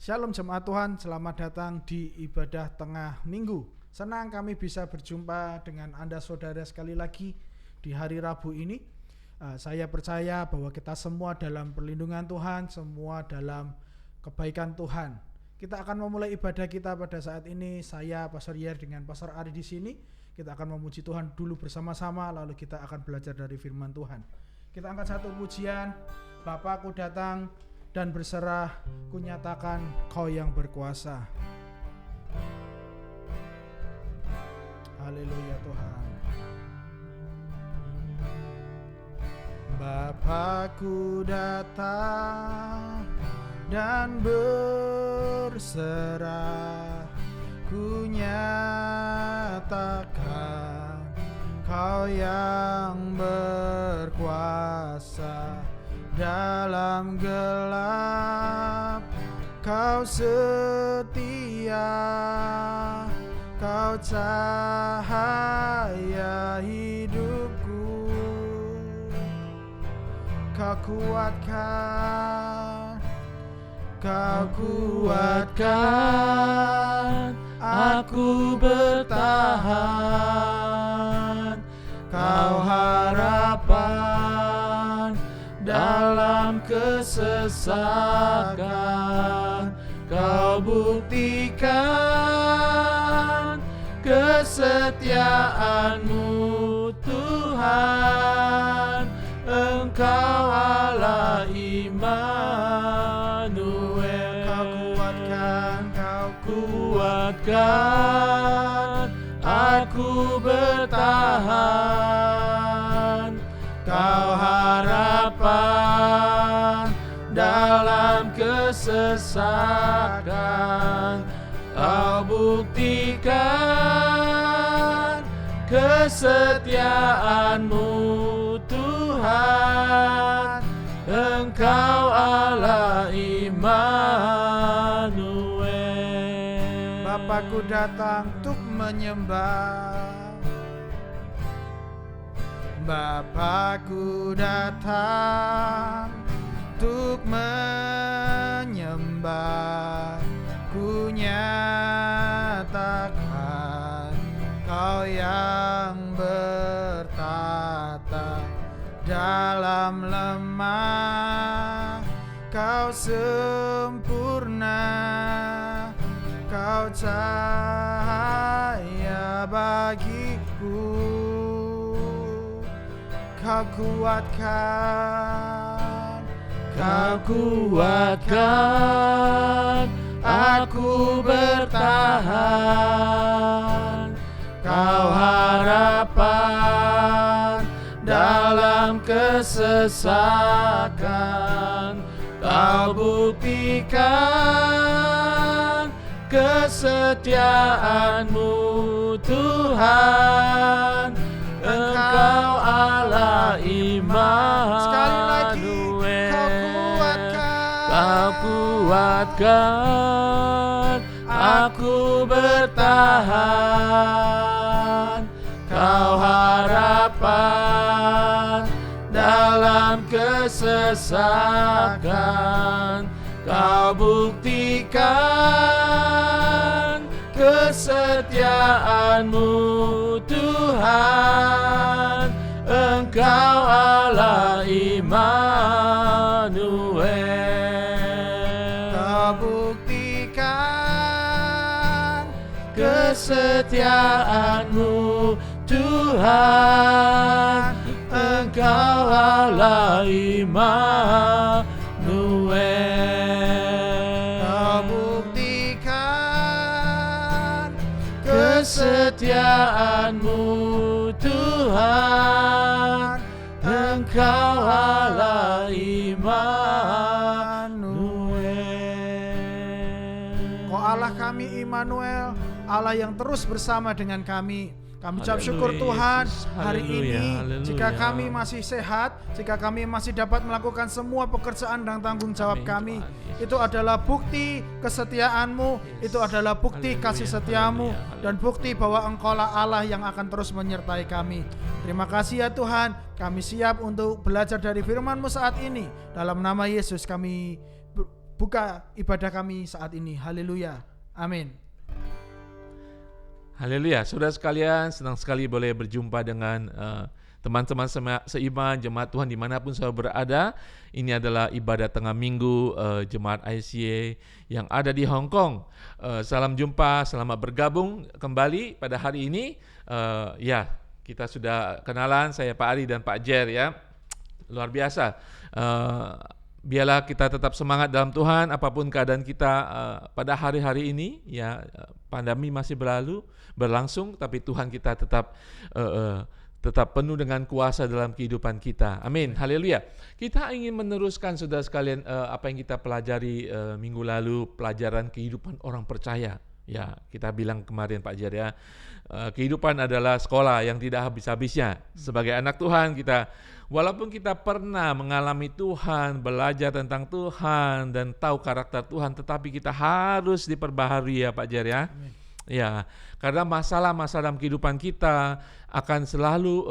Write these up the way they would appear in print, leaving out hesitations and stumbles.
Shalom jemaat Tuhan, selamat datang di ibadah tengah minggu. Senang kami bisa berjumpa dengan Anda saudara sekali lagi di hari Rabu ini. Saya percaya bahwa kita semua dalam perlindungan Tuhan, semua dalam kebaikan Tuhan. Kita akan memulai ibadah kita pada saat ini. Saya, Pastor Yer dengan Pastor Ari di sini. Kita akan memuji Tuhan dulu bersama-sama, lalu kita akan belajar dari firman Tuhan. Kita angkat satu pujian, Bapa ku datang dan berserah, ku nyatakan Kau yang berkuasa. Haleluya Tuhan. Bapa-Ku datang dan berserah, ku nyatakan Kau yang berkuasa. Dalam gelap Kau setia, Kau cahaya hidupku. Kau kuatkan aku bertahan. Kau harapan dalam kesesakan, Kau buktikan kesetiaan-Mu Tuhan. Engkau Allah Immanuel. Kau kuatkan aku bertahan. Kau harapan dalam kesesakan, Kau buktikan kesetiaan-Mu Tuhan. Engkau Allah Immanuel. Bapa-Ku datang untuk menyembah. Bapa-Ku datang untuk menyembah, ku nyatakan Kau yang bertata. Dalam lemah Kau sempurna, Kau cahaya bagiku. Kau kuatkan aku bertahan. Kau harapan dalam kesesakan, Kau buktikan kesetiaan-Mu Tuhan. Engkau Allah Immanuel. Sekali lagi, Kau kuatkan aku bertahan. Kau harapan dalam kesesakan, Kau buktikan kesetiaan-Mu Tuhan. Engkau Allah Immanuel. Kau buktikan kesetiaan-Mu Tuhan. Engkau Allah Immanuel. Kau buktikan kesetiaan-Mu Tuhan. Engkau Allah Immanuel. Kau Allah kami Immanuel, Allah yang terus bersama dengan kami. Kami ucap syukur Tuhan hari ini, jika kami masih sehat, jika kami masih dapat melakukan semua pekerjaan dan tanggung jawab kami, itu adalah bukti kesetiaan-Mu, itu adalah bukti kasih setia-Mu, dan bukti bahwa Engkaulah Allah yang akan terus menyertai kami. Terima kasih ya Tuhan, kami siap untuk belajar dari firman-Mu saat ini. Dalam nama Yesus kami buka ibadah kami saat ini. Haleluya. Amin. Haleluya. Saudara sekalian, senang sekali boleh berjumpa dengan teman-teman seiman, jemaat Tuhan dimanapun saudara berada. Ini adalah ibadah tengah minggu jemaat ICA yang ada di Hong Kong. Salam jumpa, selamat bergabung kembali pada hari ini. Kita sudah kenalan, saya Pak Ari dan Pak Jer ya. Luar biasa. Biarlah kita tetap semangat dalam Tuhan apapun keadaan kita pada hari-hari ini ya. Pandemi masih berlangsung, tapi Tuhan kita tetap penuh dengan kuasa dalam kehidupan kita. Amin. Haleluya. Kita ingin meneruskan saudara sekalian apa yang kita pelajari minggu lalu, pelajaran kehidupan orang percaya. Ya, kita bilang kemarin Pak Jer ya, kehidupan adalah sekolah yang tidak habis-habisnya. Sebagai anak Tuhan kita, walaupun kita pernah mengalami Tuhan, belajar tentang Tuhan dan tahu karakter Tuhan, tetapi kita harus diperbaharui ya Pak Jer ya. Amin. Ya, karena masalah-masalah dalam kehidupan kita akan selalu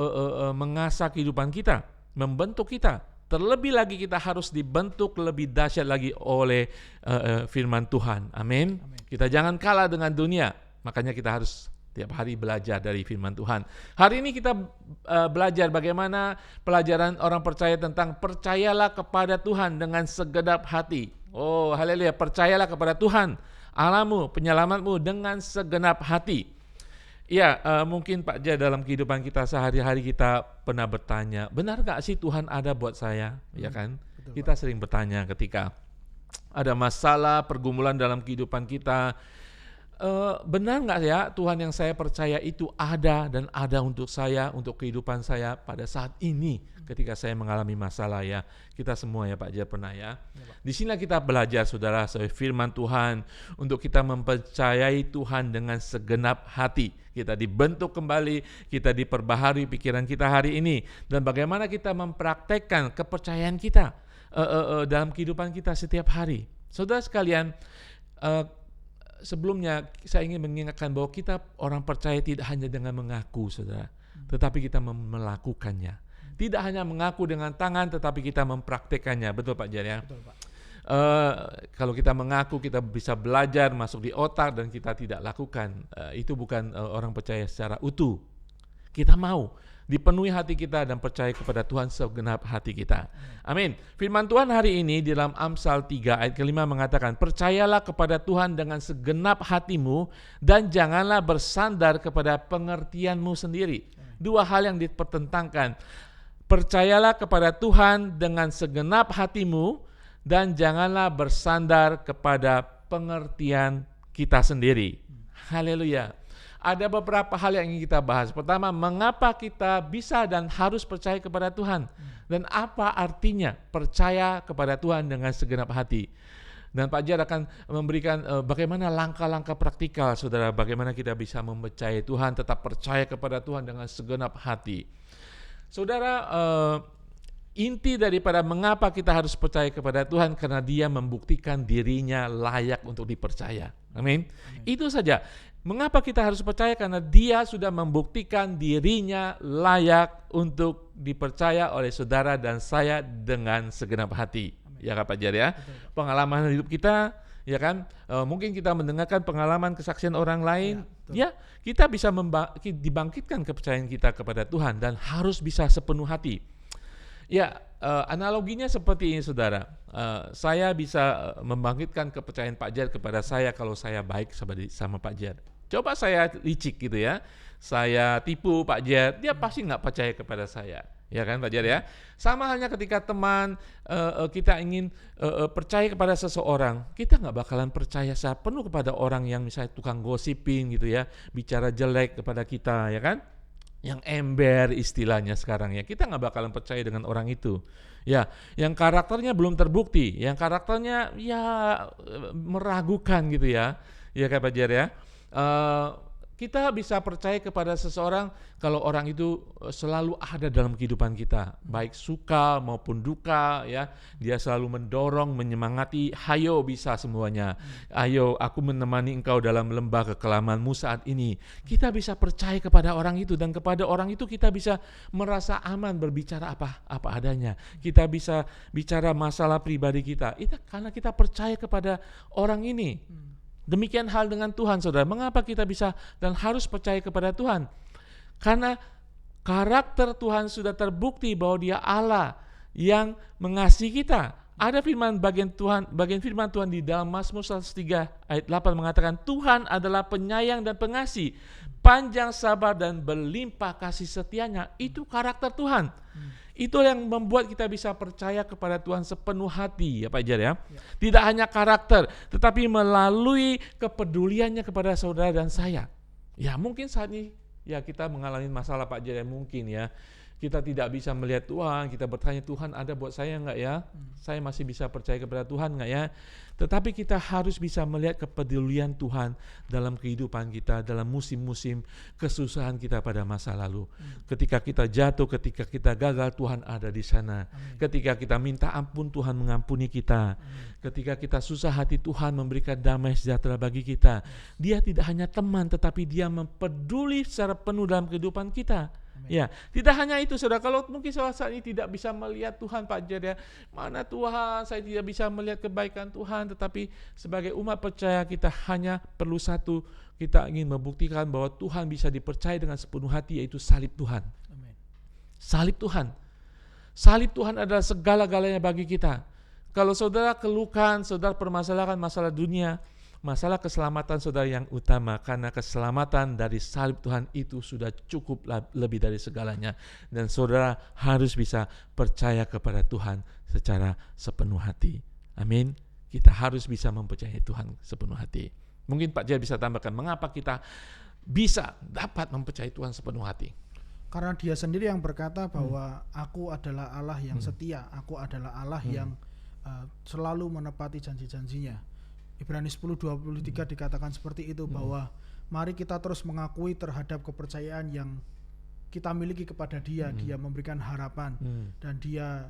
mengasah kehidupan kita, membentuk kita. Terlebih lagi kita harus dibentuk lebih dahsyat lagi oleh firman Tuhan. Amin. Kita jangan kalah dengan dunia. Makanya kita harus tiap hari belajar dari firman Tuhan. Hari ini kita belajar bagaimana pelajaran orang percaya tentang percayalah kepada Tuhan dengan segenap hati. Oh, haleluya, percayalah kepada Tuhan Allahmu, penyelamatmu dengan segenap hati. Ya, mungkin Pak Jah dalam kehidupan kita sehari-hari kita pernah bertanya, benar gak sih Tuhan ada buat saya? Ya kan? Betul, kita sering bertanya ketika ada masalah, pergumulan dalam kehidupan kita. Benar gak ya Tuhan yang saya percaya itu ada dan ada untuk saya, untuk kehidupan saya pada saat ini ketika saya mengalami masalah ya. Kita semua ya Pak Jah pernah ya. Di sini kita belajar saudara firman Tuhan untuk kita mempercayai Tuhan dengan segenap hati. Kita dibentuk kembali, kita diperbaharui pikiran kita hari ini, dan bagaimana kita mempraktekkan kepercayaan kita dalam kehidupan kita setiap hari. Saudara sekalian, sebelumnya saya ingin mengingatkan bahwa kita orang percaya tidak hanya dengan mengaku saudara, tetapi kita melakukannya. Tidak hanya mengaku dengan tangan, tetapi kita mempraktekannya. Betul Pak Jar ya? Betul Pak. Kalau kita mengaku, kita bisa belajar masuk di otak dan kita tidak lakukan, itu bukan orang percaya secara utuh. Kita mau dipenuhi hati kita dan percaya kepada Tuhan segenap hati kita. Amin. Firman Tuhan hari ini di dalam Amsal 3 ayat ke-5 mengatakan, percayalah kepada Tuhan dengan segenap hatimu dan janganlah bersandar kepada pengertianmu sendiri. Dua hal yang dipertentangkan. Percayalah kepada Tuhan dengan segenap hatimu dan janganlah bersandar kepada pengertian kita sendiri. Haleluya. Ada beberapa hal yang ingin kita bahas. Pertama, mengapa kita bisa dan harus percaya kepada Tuhan? Dan apa artinya percaya kepada Tuhan dengan segenap hati? Dan Pak Jar akan memberikan bagaimana langkah-langkah praktikal, saudara, bagaimana kita bisa mempercayai Tuhan, tetap percaya kepada Tuhan dengan segenap hati. Saudara, inti daripada mengapa kita harus percaya kepada Tuhan, karena Dia membuktikan dirinya layak untuk dipercaya. Amin. Itu saja. Mengapa kita harus percaya? Karena Dia sudah membuktikan dirinya layak untuk dipercaya oleh saudara dan saya dengan segenap hati. Amin. Ya Pak Jar ya. Betul. Pengalaman hidup kita, ya kan? Mungkin kita mendengarkan pengalaman kesaksian orang lain. Ya, kita bisa dibangkitkan kepercayaan kita kepada Tuhan dan harus bisa sepenuh hati. Ya, analoginya seperti ini saudara. Saya bisa membangkitkan kepercayaan Pak Jar kepada saya kalau saya baik sama Pak Jar. Coba saya licik gitu ya, saya tipu Pak Jar, dia pasti nggak percaya kepada saya. Ya kan Pak Jar ya. Sama halnya ketika teman kita ingin percaya kepada seseorang, kita nggak bakalan percaya sepenuh kepada orang yang misalnya tukang gosipin gitu ya, bicara jelek kepada kita ya kan, yang ember istilahnya sekarang ya, kita nggak bakalan percaya dengan orang itu. Ya, yang karakternya belum terbukti, yang karakternya ya meragukan gitu ya, ya Pak Jar ya. Kita bisa percaya kepada seseorang kalau orang itu selalu ada dalam kehidupan kita, baik suka maupun duka, ya. Dia selalu mendorong, menyemangati, hayo bisa semuanya. Ayo aku menemani engkau dalam lembah kekelamanmu saat ini. Kita bisa percaya kepada orang itu, dan kepada orang itu kita bisa merasa aman berbicara apa adanya. Kita bisa bicara masalah pribadi kita. Itu karena kita percaya kepada orang ini. Demikian hal dengan Tuhan, saudara. Mengapa kita bisa dan harus percaya kepada Tuhan? Karena karakter Tuhan sudah terbukti bahwa Dia Allah yang mengasihi kita. Ada bagian firman Tuhan di dalam Mazmur 103 ayat 8 mengatakan, Tuhan adalah penyayang dan pengasih, panjang sabar dan berlimpah kasih setianya. Itu karakter Tuhan. Itu yang membuat kita bisa percaya kepada Tuhan sepenuh hati, ya Pak Jar ya. Tidak hanya karakter, tetapi melalui kepeduliannya kepada saudara dan saya. Ya mungkin saat ini ya kita mengalami masalah Pak Jar ya, mungkin ya. Kita tidak bisa melihat Tuhan, kita bertanya, Tuhan ada buat saya enggak ya? Saya masih bisa percaya kepada Tuhan enggak ya? Tetapi kita harus bisa melihat kepedulian Tuhan dalam kehidupan kita, dalam musim-musim kesusahan kita pada masa lalu. Ketika kita jatuh, ketika kita gagal, Tuhan ada di sana. Ketika kita minta ampun, Tuhan mengampuni kita. Ketika kita susah hati, Tuhan memberikan damai sejahtera bagi kita. Dia tidak hanya teman, tetapi Dia mempeduli secara penuh dalam kehidupan kita. Ya, tidak hanya itu, saudara. Kalau mungkin saat ini tidak bisa melihat Tuhan, Pak Jar ya, mana Tuhan, saya tidak bisa melihat kebaikan Tuhan. Tetapi sebagai umat percaya kita hanya perlu satu, kita ingin membuktikan bahwa Tuhan bisa dipercaya dengan sepenuh hati, yaitu salib Tuhan. Amin. Salib Tuhan. Salib Tuhan adalah segala-galanya bagi kita. Kalau saudara keluhkan, saudara permasalahan masalah dunia, masalah keselamatan saudara yang utama, karena keselamatan dari salib Tuhan itu sudah cukup lebih dari segalanya, dan saudara harus bisa percaya kepada Tuhan secara sepenuh hati. Amin. Kita harus bisa mempercayai Tuhan sepenuh hati. Mungkin Pak Jar bisa tambahkan mengapa kita bisa dapat mempercayai Tuhan sepenuh hati. Karena Dia sendiri yang berkata bahwa Aku adalah Allah yang setia, Aku adalah Allah yang selalu menepati janji-janjinya. Ibrani 10:23 dikatakan seperti itu, bahwa mari kita terus mengakui terhadap kepercayaan yang kita miliki kepada Dia. Dia memberikan harapan, dan Dia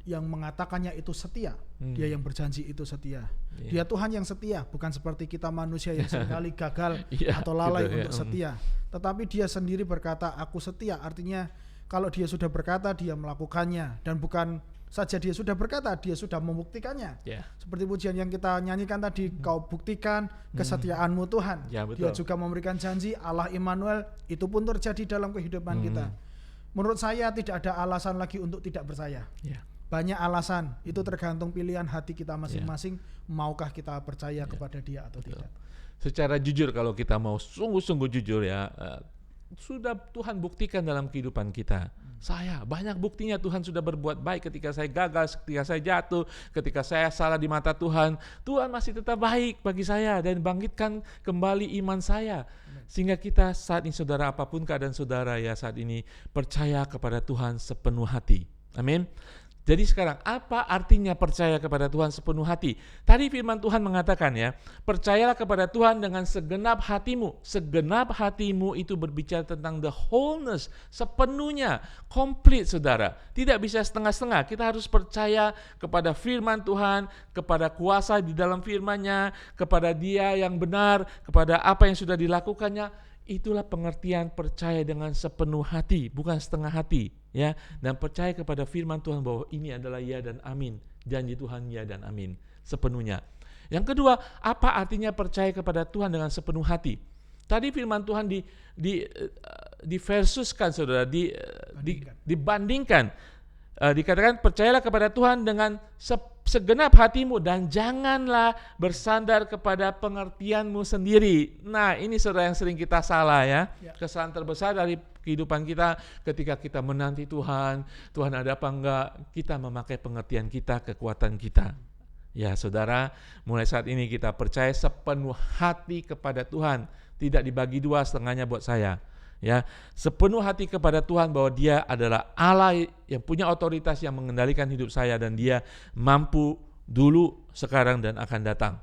yang mengatakannya itu setia. Dia yang berjanji itu setia. Dia Tuhan yang setia, bukan seperti kita manusia yang seringkali gagal atau lalai untuk setia. Tetapi Dia sendiri berkata, Aku setia. Artinya kalau Dia sudah berkata, Dia melakukannya, dan bukan saja Dia sudah berkata, Dia sudah membuktikannya. Seperti pujian yang kita nyanyikan tadi, Kau buktikan kesetiaanmu Tuhan. Dia juga memberikan janji, Allah Immanuel, itu pun terjadi dalam kehidupan kita. Menurut saya tidak ada alasan lagi untuk tidak percaya. Banyak alasan, itu tergantung pilihan hati kita masing-masing. Maukah kita percaya kepada Dia atau tidak. Secara jujur, kalau kita mau sungguh-sungguh jujur ya, sudah Tuhan buktikan dalam kehidupan kita. Saya banyak buktinya Tuhan sudah berbuat baik ketika saya gagal, ketika saya jatuh, ketika saya salah di mata Tuhan. Tuhan masih tetap baik bagi saya dan bangkitkan kembali iman saya. Sehingga kita saat ini, saudara, apapun keadaan saudara ya saat ini, percaya kepada Tuhan sepenuh hati. Amin. Jadi sekarang apa artinya percaya kepada Tuhan sepenuh hati? Tadi firman Tuhan mengatakan ya, percayalah kepada Tuhan dengan segenap hatimu. Segenap hatimu itu berbicara tentang the wholeness, sepenuhnya, komplit saudara. Tidak bisa setengah-setengah. Kita harus percaya kepada firman Tuhan, kepada kuasa di dalam firman-Nya, kepada Dia yang benar, kepada apa yang sudah dilakukannya. Itulah pengertian percaya dengan sepenuh hati, bukan setengah hati, ya. Dan percaya kepada firman Tuhan bahwa ini adalah ya dan amin. Janji Tuhan ya dan amin sepenuhnya. Yang kedua, apa artinya percaya kepada Tuhan dengan sepenuh hati? Tadi firman Tuhan diversuskan, saudara, dibandingkan. Dikatakan percayalah kepada Tuhan dengan segenap hatimu dan janganlah bersandar kepada pengertianmu sendiri. Nah, ini saudara yang sering kita salah ya. Kesalahan terbesar dari kehidupan kita ketika kita menanti Tuhan ada apa enggak, kita memakai pengertian kita, kekuatan kita. Ya saudara, mulai saat ini kita percaya sepenuh hati kepada Tuhan, tidak dibagi dua, setengahnya buat saya. Ya, sepenuh hati kepada Tuhan bahwa Dia adalah Allah yang punya otoritas yang mengendalikan hidup saya, dan Dia mampu dulu, sekarang, dan akan datang.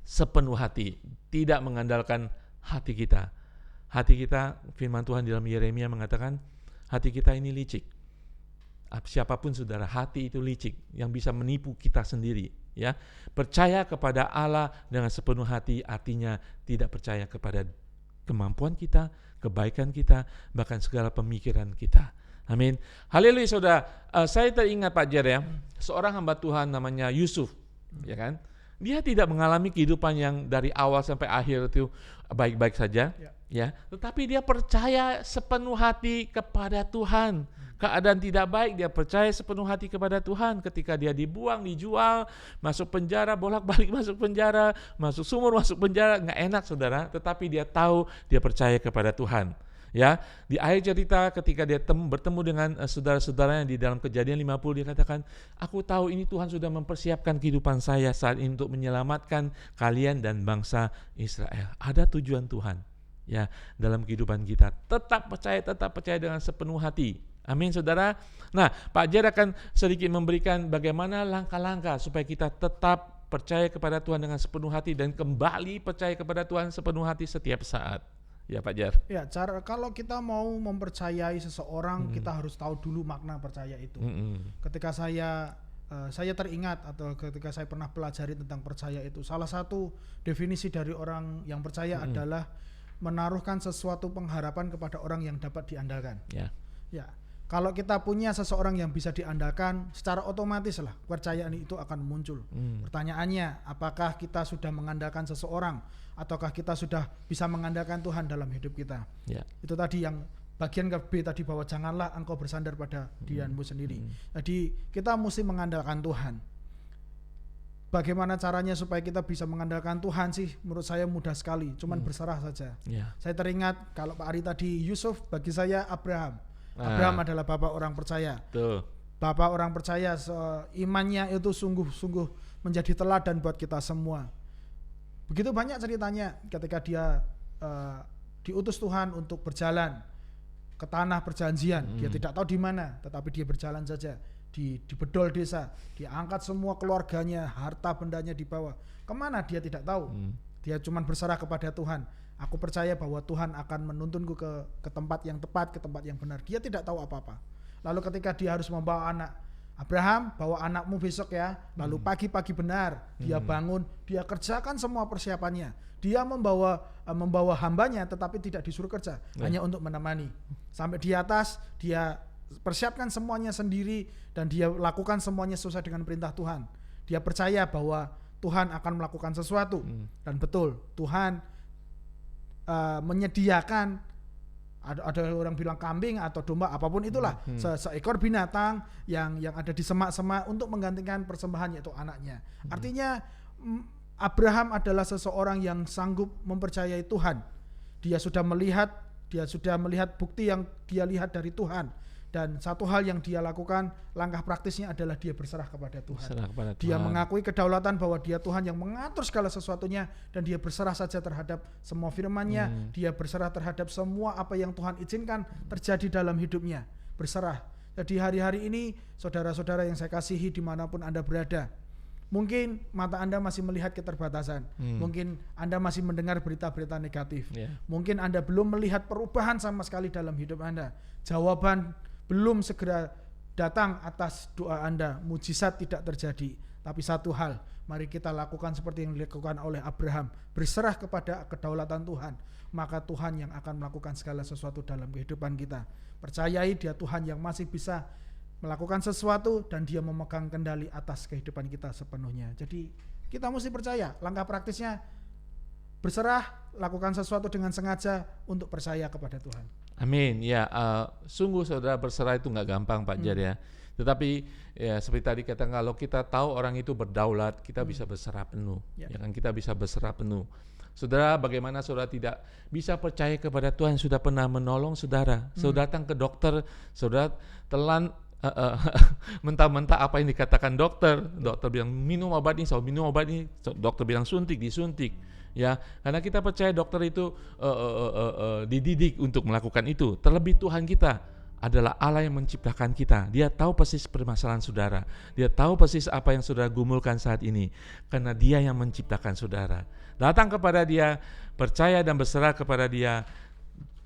Sepenuh hati, tidak mengandalkan hati kita. Hati kita, firman Tuhan dalam Yeremia mengatakan, hati kita ini licik. Siapapun saudara, hati itu licik yang bisa menipu kita sendiri. Ya, percaya kepada Allah dengan sepenuh hati artinya tidak percaya kepada kemampuan kita, kebaikan kita, bahkan segala pemikiran kita. Amin. Haleluya saudara. Saya teringat Pak Jer ya, seorang hamba Tuhan namanya Yusuf, ya kan? Dia tidak mengalami kehidupan yang dari awal sampai akhir itu baik-baik saja, ya. Tetapi dia percaya sepenuh hati kepada Tuhan. Keadaan tidak baik, dia percaya sepenuh hati kepada Tuhan. Ketika dia dibuang, dijual, masuk penjara, bolak-balik masuk penjara, masuk sumur, masuk penjara, nggak enak saudara. Tetapi dia tahu, dia percaya kepada Tuhan. Ya, di akhir cerita ketika dia bertemu dengan saudara-saudaranya di dalam Kejadian 50, dia katakan, aku tahu ini Tuhan sudah mempersiapkan kehidupan saya saat ini untuk menyelamatkan kalian dan bangsa Israel. Ada tujuan Tuhan ya dalam kehidupan kita. Tetap percaya dengan sepenuh hati. Amin saudara. Nah, Pak Jer akan sedikit memberikan bagaimana langkah-langkah supaya kita tetap percaya kepada Tuhan dengan sepenuh hati dan kembali percaya kepada Tuhan sepenuh hati setiap saat. Ya Pak Jer. Ya, kalau kita mau mempercayai seseorang, kita harus tahu dulu makna percaya itu. Ketika saya teringat atau ketika saya pernah pelajari tentang percaya itu, salah satu definisi dari orang yang percaya adalah menaruhkan sesuatu pengharapan kepada orang yang dapat diandalkan. Ya. Kalau kita punya seseorang yang bisa diandalkan, secara otomatis lah kepercayaan itu akan muncul. Pertanyaannya, apakah kita sudah mengandalkan seseorang, ataukah kita sudah bisa mengandalkan Tuhan dalam hidup kita? Itu tadi yang bagian ke B tadi, bahwa janganlah engkau bersandar pada dirimu sendiri. Jadi kita mesti mengandalkan Tuhan. Bagaimana caranya supaya kita bisa mengandalkan Tuhan sih? Menurut saya mudah sekali, cuman berserah saja. Saya teringat kalau Pak Ari tadi, Yusuf, bagi saya Abraham. Abraham adalah bapak orang percaya. Bapak orang percaya, imannya itu sungguh-sungguh menjadi teladan buat kita semua. Begitu banyak ceritanya ketika dia diutus Tuhan untuk berjalan ke tanah perjanjian. Dia tidak tahu di mana, tetapi dia berjalan saja di bedol desa. Dia angkat semua keluarganya, harta bendanya dibawa. Kemana dia tidak tahu. Dia cuma berserah kepada Tuhan. Aku percaya bahwa Tuhan akan menuntunku ke tempat yang tepat, ke tempat yang benar. Dia tidak tahu apa-apa. Lalu ketika dia harus membawa anak, Abraham, bawa anakmu besok ya. Lalu pagi-pagi benar, dia bangun, dia kerjakan semua persiapannya. Dia membawa hambanya, tetapi tidak disuruh kerja, hanya untuk menemani. Sampai di atas, dia persiapkan semuanya sendiri, dan dia lakukan semuanya sesuai dengan perintah Tuhan. Dia percaya bahwa Tuhan akan melakukan sesuatu. Dan betul, Tuhan menyediakan, ada orang bilang kambing atau domba, apapun itulah, seekor binatang yang ada di semak-semak untuk menggantikan persembahan, yaitu anaknya. Artinya Abraham adalah seseorang yang sanggup mempercayai Tuhan. Dia sudah melihat bukti yang dia lihat dari Tuhan. Dan satu hal yang dia lakukan, langkah praktisnya adalah dia berserah kepada Tuhan. Dia mengakui kedaulatan bahwa dia Tuhan yang mengatur segala sesuatunya, dan dia berserah saja terhadap semua firman-Nya. Dia berserah terhadap semua apa yang Tuhan izinkan terjadi dalam hidupnya. Berserah. Jadi hari-hari ini, saudara-saudara yang saya kasihi dimanapun Anda berada, mungkin mata Anda masih melihat keterbatasan. Mungkin Anda masih mendengar berita-berita negatif. Mungkin Anda belum melihat perubahan sama sekali dalam hidup Anda. Jawaban belum segera datang atas doa Anda, mujizat tidak terjadi. Tapi satu hal, mari kita lakukan seperti yang dilakukan oleh Abraham, berserah kepada kedaulatan Tuhan, maka Tuhan yang akan melakukan segala sesuatu dalam kehidupan kita. Percayai dia Tuhan yang masih bisa melakukan sesuatu, dan dia memegang kendali atas kehidupan kita sepenuhnya. Jadi kita mesti percaya. Langkah praktisnya berserah, lakukan sesuatu dengan sengaja untuk percaya kepada Tuhan. Amin. Ya, sungguh saudara, berserah itu nggak gampang Pak Jer ya. Tetapi ya seperti tadi kata, kalau kita tahu orang itu berdaulat, kita bisa berserah penuh. Ya kan, kita bisa berserah penuh. Saudara, bagaimana saudara tidak bisa percaya kepada Tuhan yang sudah pernah menolong saudara? Saudara datang ke dokter, saudara telan mentah-mentah apa yang dikatakan dokter bilang minum obat ini, dokter bilang disuntik. Ya, karena kita percaya dokter itu dididik untuk melakukan itu. Terlebih Tuhan kita adalah Allah yang menciptakan kita. Dia tahu persis permasalahan saudara. Dia tahu persis apa yang saudara gumulkan saat ini. Karena Dia yang menciptakan saudara. Datang kepada Dia, percaya dan berserah kepada Dia.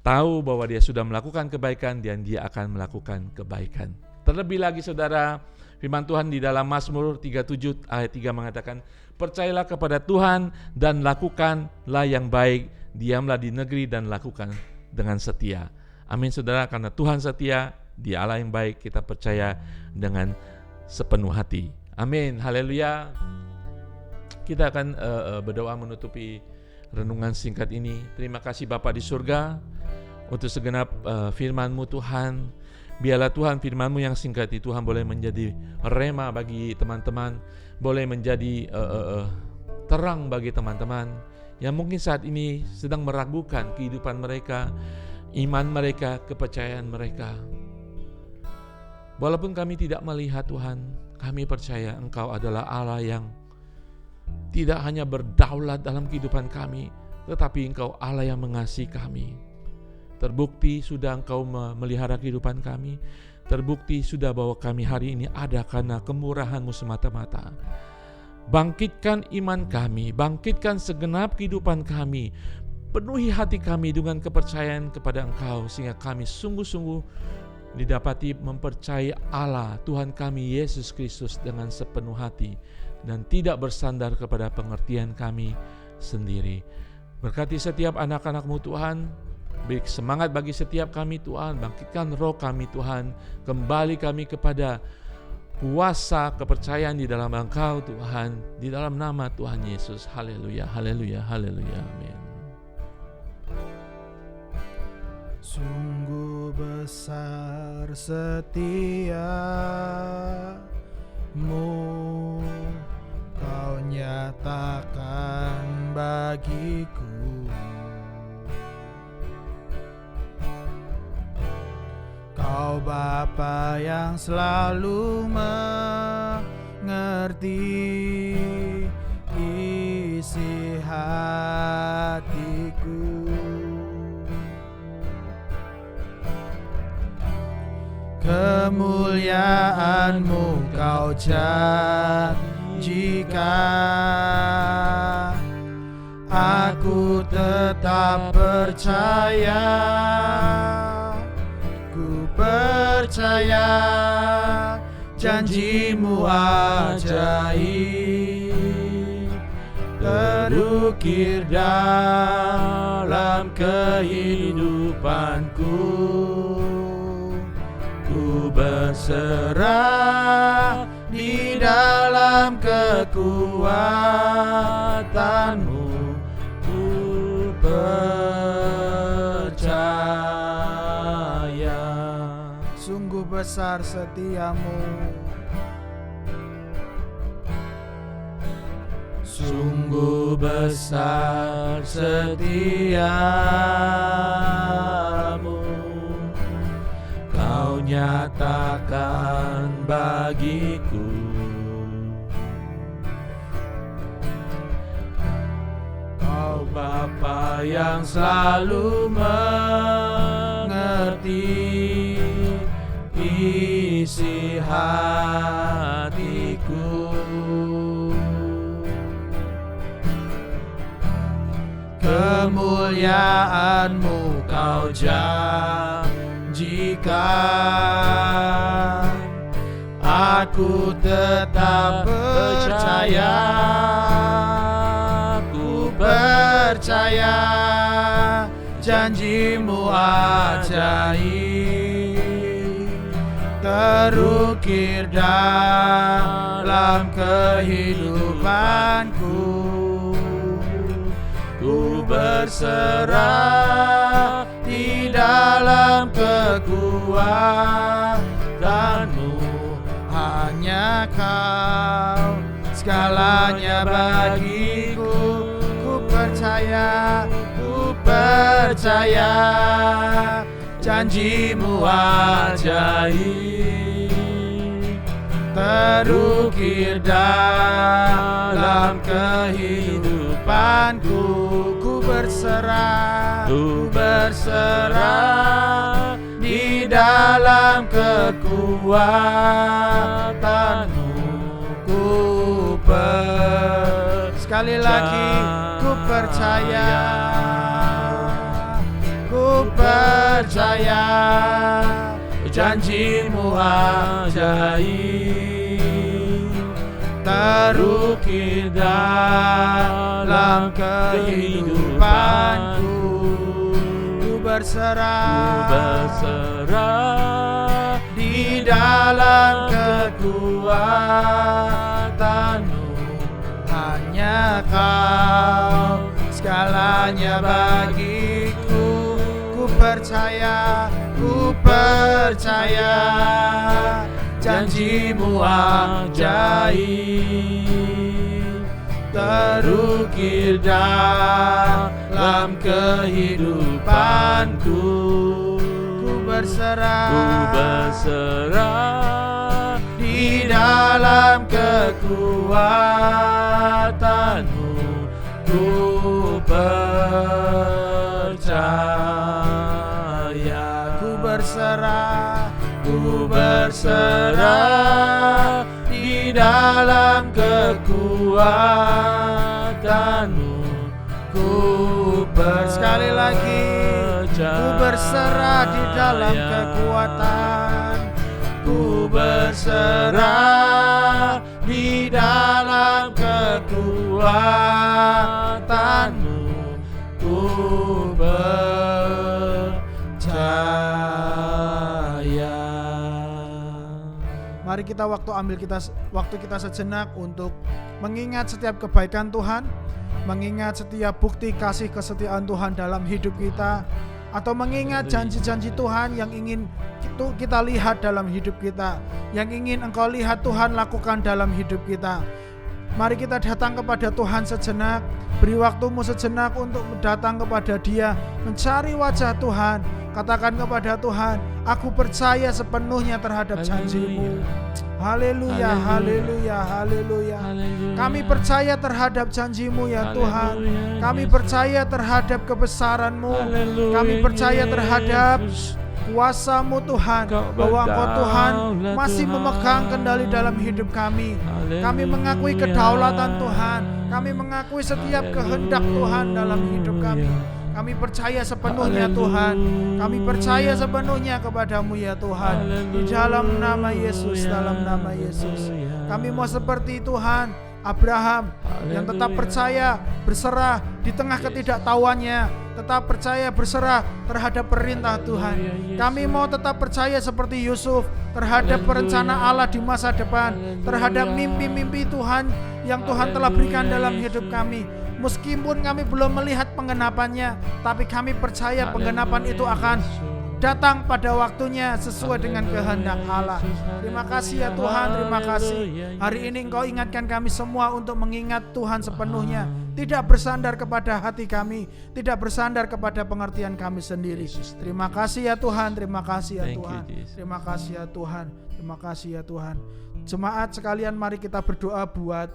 tahu bahwa dia sudah melakukan kebaikan dan dia akan melakukan kebaikan. Terlebih lagi saudara, firman Tuhan di dalam Mazmur 37 ayat 3 mengatakan, percayalah kepada Tuhan dan lakukanlah yang baik, diamlah di negeri dan lakukan dengan setia. Amin saudara, karena Tuhan setia, Dia Allah yang baik, kita percaya dengan sepenuh hati. Amin, haleluya. Kita akan berdoa menutupi renungan singkat ini. Terima kasih Bapa di surga untuk segenap firman-Mu Tuhan. Biarlah Tuhan firman-Mu yang singkat itu Tuhan boleh menjadi rema bagi teman-teman, boleh menjadi terang bagi teman-teman yang mungkin saat ini sedang meragukan kehidupan mereka, iman mereka, kepercayaan mereka. Walaupun kami tidak melihat Tuhan, kami percaya Engkau adalah Allah yang tidak hanya berdaulat dalam kehidupan kami, tetapi Engkau Allah yang mengasihi kami. Terbukti sudah Engkau memelihara kehidupan kami. Terbukti sudah bahwa kami hari ini ada karena kemurahan-Mu semata-mata. Bangkitkan iman kami, bangkitkan segenap kehidupan kami. Penuhi hati kami dengan kepercayaan kepada Engkau, sehingga kami sungguh-sungguh didapati mempercayai Allah, Tuhan kami Yesus Kristus dengan sepenuh hati, dan tidak bersandar kepada pengertian kami sendiri. Berkati setiap anak-anak-Mu Tuhan, beri semangat bagi setiap kami Tuhan, bangkitkan roh kami Tuhan, kembali kami kepada kuasa kepercayaan di dalam Engkau Tuhan, di dalam nama Tuhan Yesus. Haleluya, haleluya, haleluya, amin. Sungguh besar setiamu, Kau nyatakan bagiku. Kau Bapa yang selalu mengerti isi hatiku. Kemuliaan-Mu Kau janjikan, aku tetap percaya. Ku percaya janji-Mu ajaib, terukir dalam kehidupanku. Ku berserah di dalam kekuatan-Mu. Ku percaya. Sungguh besar setia-Mu, sungguh besar setia-Mu, Kau nyatakan bagiku. Kau Bapa yang selalu mengerti isi hatiku. Kemuliaan-Mu Kau janjikan, aku tetap percaya. Ku percaya janji-Mu ajaib, terukir dalam kehidupanku. Ku berserah di dalam kekuatan-Mu. Hanya Kau segalanya bagiku. Ku percaya janji-Mu ajaib, terukir dalam kehidupanku. Ku berserah di dalam kekuatan-Mu. Sekali lagi ku percaya percaya janji-Mu ajaib terukir dalam kehidupanku. Ku berserah di dalam kekuatan-Mu. Hanya Kau segalanya bagiku. Ku percaya janji-Mu ajaib terukir dalam kehidupanku. Ku berserah di dalam kekuatan-Mu. Ku percaya. Ku berserah di dalam kekuatan-Mu. Sekali lagi, ku berserah di dalam kekuatan. Ku berserah di dalam kekuatan-Mu. Ku percaya. Mari kita waktu kita sejenak untuk mengingat setiap kebaikan Tuhan, mengingat setiap bukti kasih kesetiaan Tuhan dalam hidup kita, atau mengingat janji-janji Tuhan yang ingin kita lihat dalam hidup kita, yang ingin Engkau lihat Tuhan lakukan dalam hidup kita. Mari kita datang kepada Tuhan sejenak, beri waktumu sejenak untuk datang kepada Dia, mencari wajah Tuhan. Katakan kepada Tuhan, aku percaya sepenuhnya terhadap janji-Mu. Haleluya, haleluya, haleluya. Kami percaya terhadap janji-Mu ya Tuhan. Kami percaya terhadap kebesaran-Mu. Kami percaya terhadap kuasa-Mu Tuhan, bahwa Engkau Tuhan masih memegang kendali dalam hidup kami. Kami mengakui kedaulatan Tuhan. Kami mengakui setiap kehendak Tuhan dalam hidup kami. Kami percaya sepenuhnya Tuhan. Kami percaya sepenuhnya kepada-Mu ya Tuhan. Di dalam nama Yesus, dalam nama Yesus. Kami mau seperti Tuhan Abraham yang tetap percaya, berserah di tengah ketidaktahuannya, tetap percaya berserah terhadap perintah Tuhan. Kami mau tetap percaya seperti Yusuf terhadap rencana Allah di masa depan, terhadap mimpi-mimpi Tuhan yang Tuhan telah berikan dalam hidup kami. Meskipun kami belum melihat penggenapannya, tapi kami percaya penggenapan itu akan datang pada waktunya sesuai dengan kehendak Allah. Terima kasih ya Tuhan, terima kasih. Hari ini Engkau ingatkan kami semua untuk mengingat Tuhan sepenuhnya, tidak bersandar kepada hati kami, tidak bersandar kepada pengertian kami sendiri. Terima kasih ya Tuhan, terima kasih ya Tuhan, terima kasih ya Tuhan, terima kasih ya Tuhan. Jemaat sekalian, mari kita berdoa buat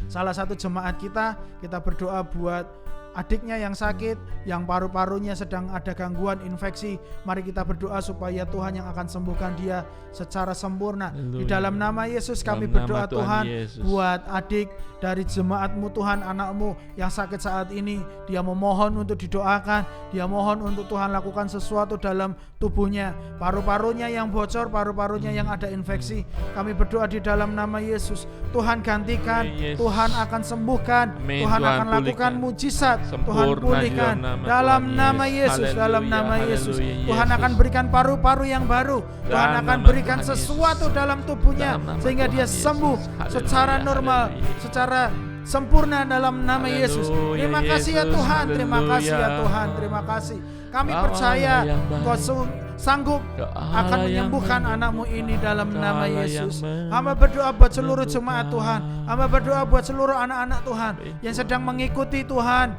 salah satu jemaat kita berdoa buat adiknya yang sakit, yang paru-parunya sedang ada gangguan infeksi. Mari kita berdoa supaya Tuhan yang akan sembuhkan dia secara sempurna. Di dalam nama Yesus kami berdoa Tuhan buat adik dari jemaat-Mu Tuhan, anak-Mu yang sakit saat ini. Dia memohon untuk didoakan, dia mohon untuk Tuhan lakukan sesuatu dalam tubuhnya. Paru-parunya yang bocor, paru-parunya yang ada infeksi, kami berdoa di dalam nama Yesus. Tuhan gantikan, Tuhan akan sembuhkan, Tuhan akan lakukan mujizat, Tuhan pulihkan dalam nama Yesus, dalam nama Yesus. Tuhan akan berikan paru-paru yang baru, Tuhan akan berikan sesuatu dalam tubuhnya sehingga dia sembuh secara normal, secara sempurna dalam nama Yesus. Terima kasih ya Tuhan, terima kasih ya Tuhan, terima kasih. Kami percaya Engkau sanggup akan menyembuhkan anak-Mu ini dalam nama Yesus. Hamba berdoa buat seluruh jemaat Tuhan. Hamba berdoa buat seluruh anak-anak Tuhan yang sedang mengikuti Tuhan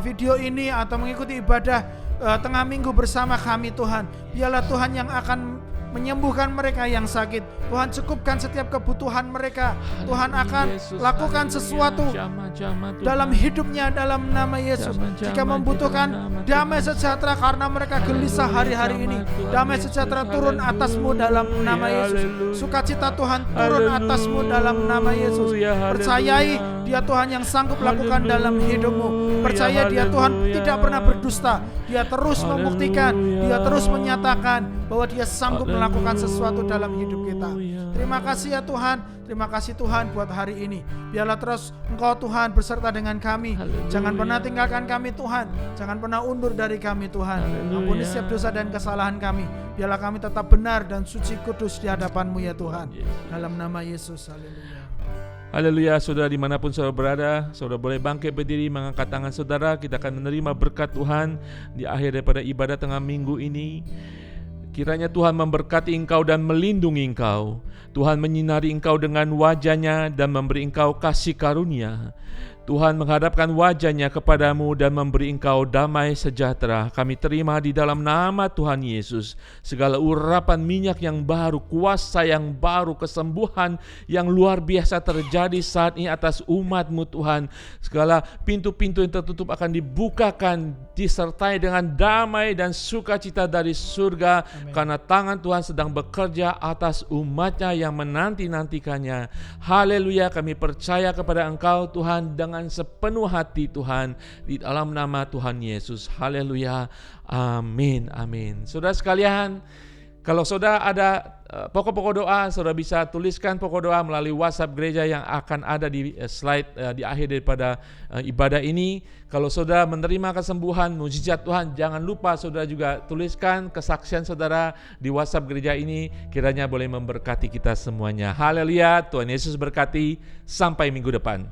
video ini atau mengikuti ibadah tengah minggu bersama kami Tuhan. Biarlah Tuhan yang akan menyembuhkan mereka yang sakit. Tuhan cukupkan setiap kebutuhan mereka. Tuhan akan lakukan sesuatu dalam hidupnya dalam nama Yesus. Jika membutuhkan damai sejahtera karena mereka gelisah hari-hari ini, damai sejahtera turun atas-Mu dalam nama Yesus. Sukacita Tuhan turun atas-Mu dalam nama Yesus. Percayai Dia Tuhan yang sanggup lakukan dalam hidupmu. Percaya dia Tuhan tidak pernah berdusta. Dia terus membuktikan, dia terus menyatakan bahwa dia sanggup melakukan sesuatu dalam hidup kita. Terima kasih ya Tuhan. Terima kasih Tuhan buat hari ini. Biarlah terus Engkau Tuhan beserta dengan kami. Jangan pernah tinggalkan kami Tuhan. Jangan pernah undur dari kami Tuhan. Ampuni setiap dosa dan kesalahan kami. Biarlah kami tetap benar dan suci kudus di hadapan-Mu ya Tuhan. Dalam nama Yesus. Haleluya. Haleluya, saudara dimanapun saudara berada, saudara boleh bangkit berdiri, mengangkat tangan saudara. Kita akan menerima berkat Tuhan di akhir daripada ibadah tengah minggu ini. Kiranya Tuhan memberkati engkau dan melindungi engkau. Tuhan menyinari engkau dengan wajah-Nya dan memberi engkau kasih karunia. Tuhan menghadapkan wajah-Nya kepadamu dan memberi engkau damai sejahtera. Kami terima di dalam nama Tuhan Yesus segala urapan minyak yang baru, kuasa yang baru, kesembuhan yang luar biasa terjadi saat ini atas umat-Mu Tuhan. Segala pintu-pintu yang tertutup akan dibukakan, disertai dengan damai dan sukacita dari surga. Amen. Karena tangan Tuhan sedang bekerja atas umat-Nya yang menanti-nantikannya. Haleluya, kami percaya kepada Engkau Tuhan dengan sepenuh hati Tuhan, di dalam nama Tuhan Yesus. Haleluya, amin, amin. Saudara sekalian, kalau saudara ada pokok-pokok doa, saudara bisa tuliskan pokok doa melalui WhatsApp gereja yang akan ada di slide di akhir daripada ibadah ini. Kalau saudara menerima kesembuhan, mujizat Tuhan, jangan lupa saudara juga tuliskan kesaksian saudara di WhatsApp gereja ini. Kiranya boleh memberkati kita semuanya. Haleluya, Tuhan Yesus berkati. Sampai minggu depan.